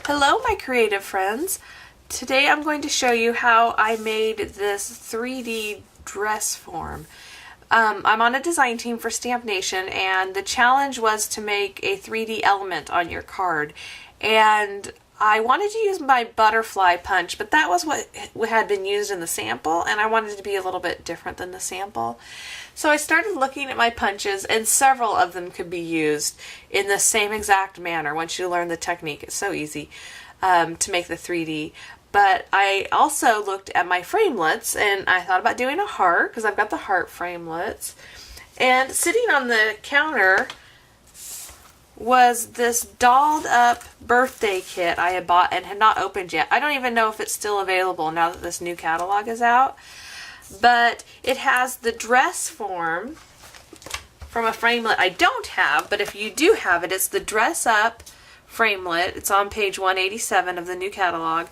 Hello my creative friends. Today I'm going to show you how I made this 3D dress form. I'm on a design team for Stamp Nation, and the challenge was to make a 3D element on your card. And I wanted to use my butterfly punch, but that was what had been used in the sample, and I wanted it to be a little bit different than the sample. So I started looking at my punches, and several of them could be used in the same exact manner once you learn the technique. It's so easy to make the 3D. But I also looked at my framelits, and I thought about doing a heart, because I've got the heart framelits. And sitting on the counter was this dolled up birthday kit I had bought and had not opened yet. I don't even know if it's still available now that this new catalog is out. But it has the dress form from a framelit I don't have, but if you do have it, it's the dress up framelit. It's on page 187 of the new catalog,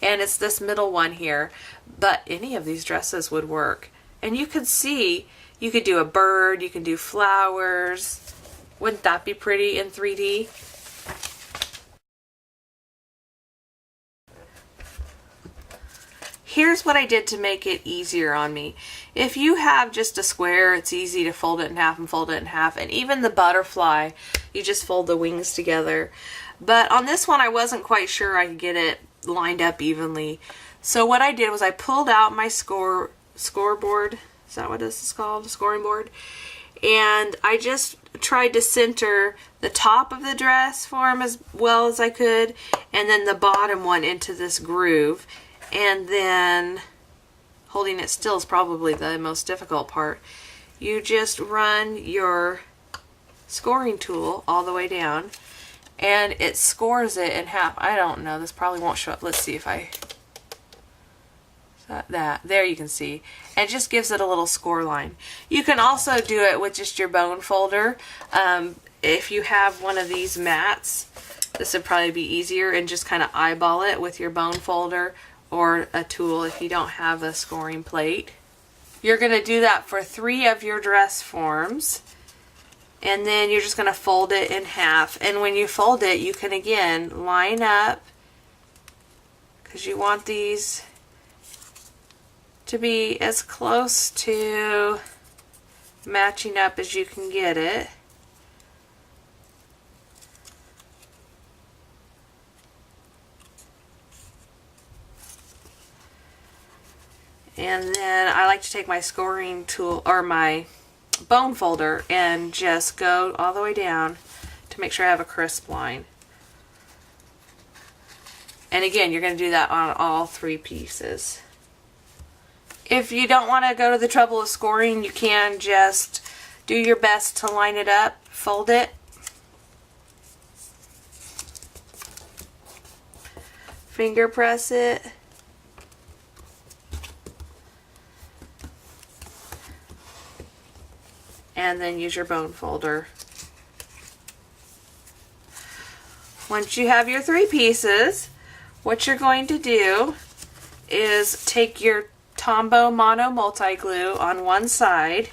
and it's this middle one here. But any of these dresses would work. And you could see, you could do a bird, you can do flowers. Wouldn't that be pretty in 3D? Here's what I did to make it easier on me. If you have just a square, it's easy to fold it in half and fold it in half. And even the butterfly, you just fold the wings together. But on this one, I wasn't quite sure I could get it lined up evenly. So what I did was I pulled out my scoreboard. Is that what this is called? A scoring board. And I just tried to center the top of the dress form as well as I could, and then the bottom one into this groove. And then holding it still is probably the most difficult part. You just run your scoring tool all the way down, and it scores it in half. I don't know, this probably won't show up. Let's see if I... that. There you can see. And it just gives it a little score line. You can also do it with just your bone folder. If you have one of these mats, this would probably be easier, and just kind of eyeball it with your bone folder or a tool if you don't have a scoring plate. You're going to do that for 3 of your dress forms, and then you're just going to fold it in half. And when you fold it, you can again line up, because you want these to be as close to matching up as you can get it. And then I like to take my scoring tool or my bone folder and just go all the way down to make sure I have a crisp line. And again, you're going to do that on all 3 pieces. If you don't want to go to the trouble of scoring, you can just do your best to line it up, fold it, finger press it, and then use your bone folder. Once you have your 3 pieces, what you're going to do is take your Tombow Mono Multi-Glue on one side,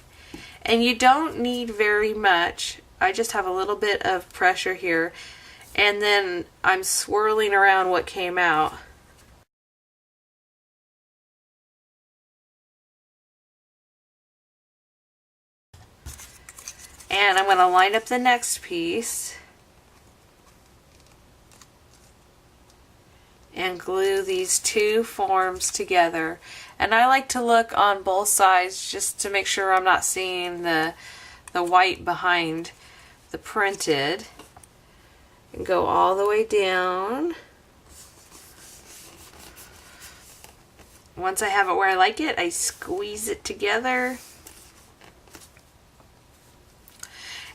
and you don't need very much. I just have a little bit of pressure here, and then I'm swirling around what came out. And I'm going to line up the next piece and glue these 2 forms together. And I like to look on both sides just to make sure I'm not seeing the white behind the printed. And go all the way down. Once I have it where I like it, I squeeze it together.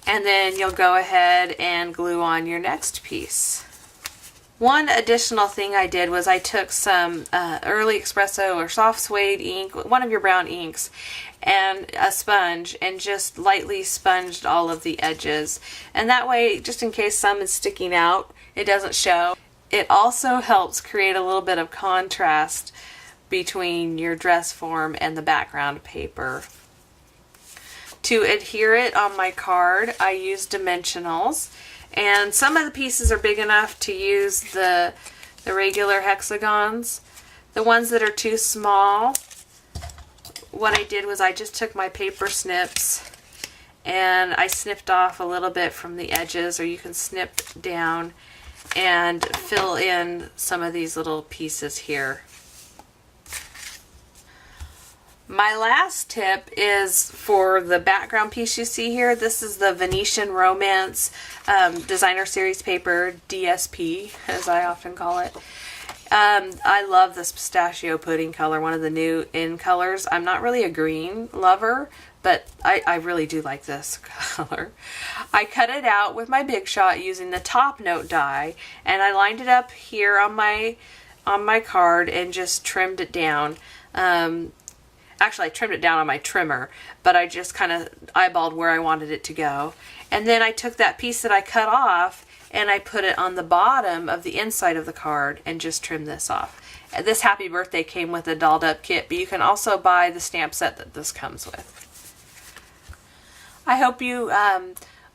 And then you'll go ahead and glue on your next piece. One additional thing I did was I took some early espresso or soft suede ink, one of your brown inks, and a sponge, and just lightly sponged all of the edges. And that way, just in case some is sticking out, it doesn't show. It also helps create a little bit of contrast between your dress form and the background paper. To adhere it on my card, I use dimensionals, And some of the pieces are big enough to use the regular hexagons. The ones that are too small, what I did was I just took my paper snips and I snipped off a little bit from the edges, or you can snip down and fill in some of these little pieces here. My last tip is for the background piece you see here. This is the Venetian Romance Designer Series paper, DSP, as I often call it. I love this pistachio pudding color, one of the new in colors. I'm not really a green lover, but I really do like this color. I cut it out with my Big Shot using the top note die, and I lined it up here on my card and just trimmed it down. Actually, I trimmed it down on my trimmer, but I just kind of eyeballed where I wanted it to go. And then I took that piece that I cut off and I put it on the bottom of the inside of the card and just trimmed this off. This Happy Birthday came with a dolled up kit, but you can also buy the stamp set that this comes with. I hope you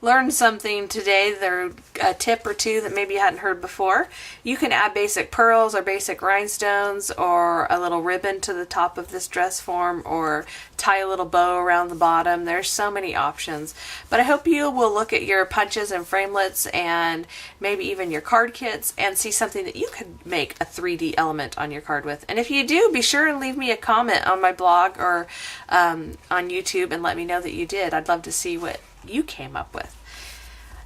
learned something today. There a tip or two that maybe you hadn't heard before. You can add basic pearls or basic rhinestones or a little ribbon to the top of this dress form, or tie a little bow around the bottom. There's so many options. But I hope you will look at your punches and framelits and maybe even your card kits and see something that you could make a 3D element on your card with. And if you do, be sure and leave me a comment on my blog or on YouTube and let me know that you did. I'd love to see what you came up with.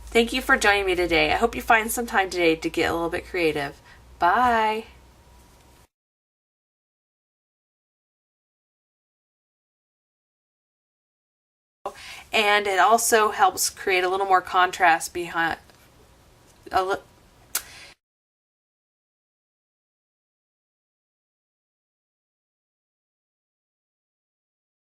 Thank you for joining me today. I hope you find some time today to get a little bit creative. Bye. And it also helps create a little more contrast behind